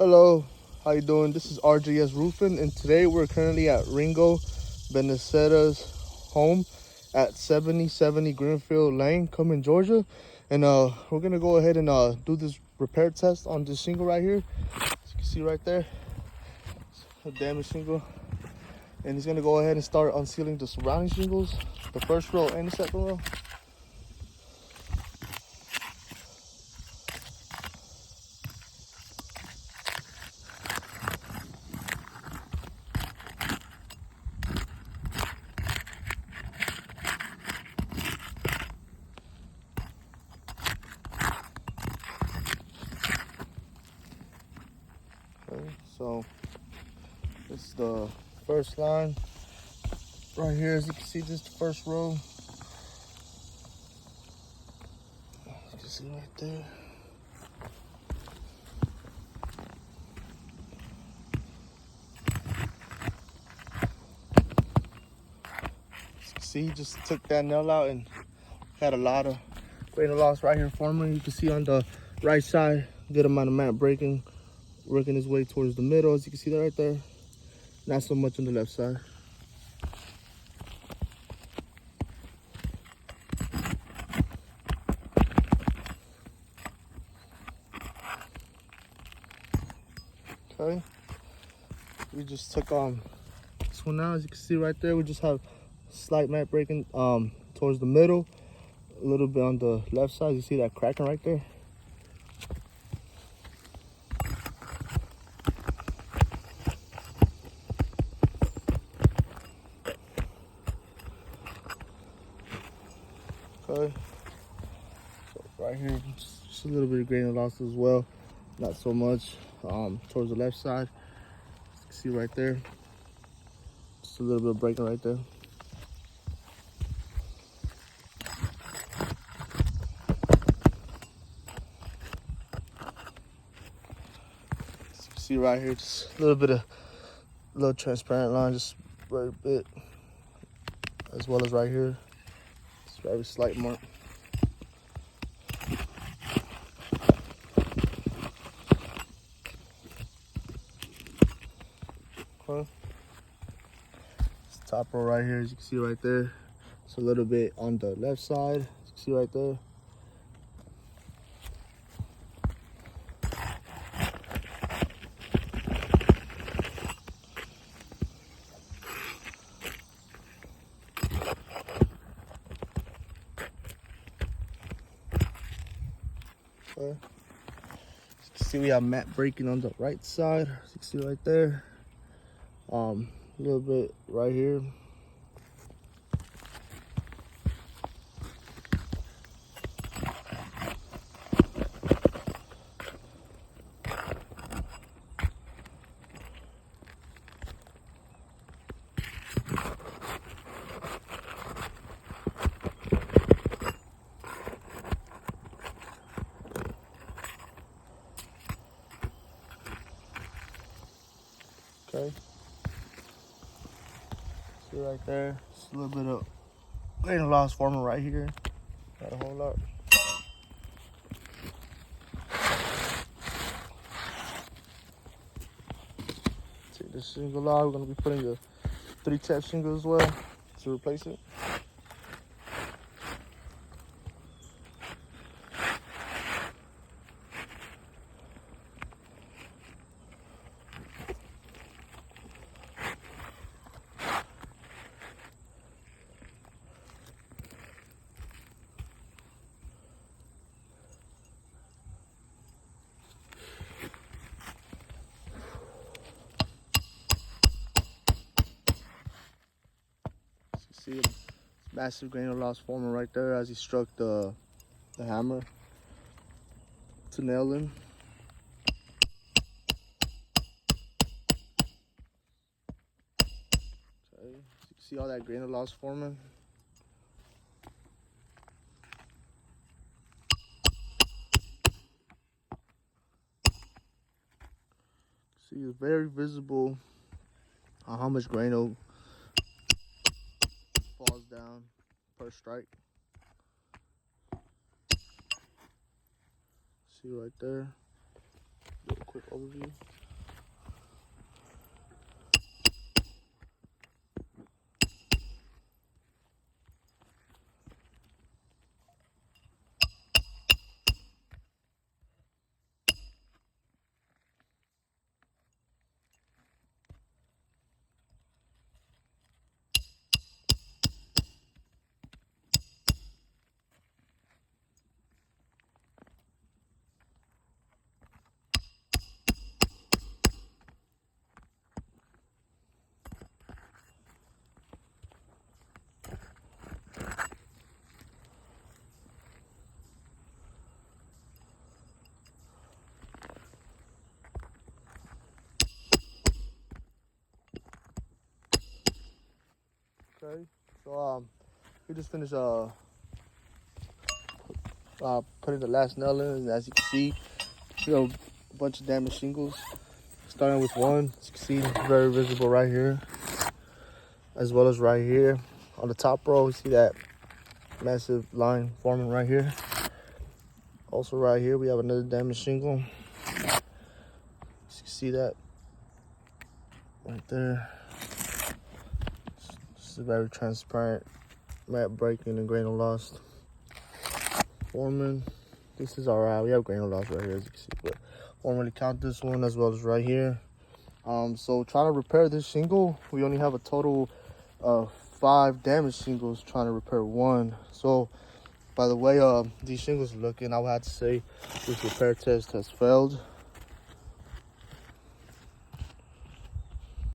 Hello, how you doing? This is RJS Roofing, and today we're currently at Ringgo Beneseda's home at 7070 Greenfield Lane, Cumming, Georgia. And we're gonna go ahead and do this repair test on this shingle right here. As you can see right there, it's a damaged shingle. And he's gonna go ahead and start unsealing the surrounding shingles, the first row and the second row. Okay, so this is the first line right here. As you can see, this is the first row. You can see right there. See, he just took that nail out and had a lot of grain loss right here forming. You can see on the right side, good amount of mat breaking, working his way towards the middle. As you can see that right there, not so much on the left side. Okay, we just took this one now. As you can see right there, we just have slight mat breaking towards the middle, a little bit on the left side. You see that cracking right there. Okay, so right here, just a little bit of grain loss as well, not so much towards the left side. As you can see right there, just a little bit of breaking right there. As you can see right here, just a little transparent line, just very bit, as well as right here, it's very slight mark. Okay. This top row right here, as you can see right there, it's a little bit on the left side, as you can see right there. Okay. As you can see, we have mat breaking on the right side, as you can see right there. A little bit right here. Okay. See right there, just a little bit of grain loss forming right here. Not a whole lot. Take this shingle out. We're gonna be putting a 3-tap shingle as well to replace it. See a massive grain of loss forming right there as he struck the hammer to nail in. Okay, you can see all that grain of loss forming. See, it's very visible on how much grain falls down per strike. See right there. Do a quick overview. overview. Okay, so we just finished putting the last nail in, and as you can see, a bunch of damaged shingles. Starting with one, as you can see, very visible right here, as well as right here on the top row. You see that massive line forming right here. Also right here, we have another damaged shingle. As you can see that right there. This is very transparent, mat breaking and granular loss forming. This is alright. We have granular loss right here, as you can see, but won't really count this one, as well as right here. So trying to repair this shingle, we only have a total of 5 damaged shingles, trying to repair one. So by the way these shingles are looking, I would have to say this repair test has failed.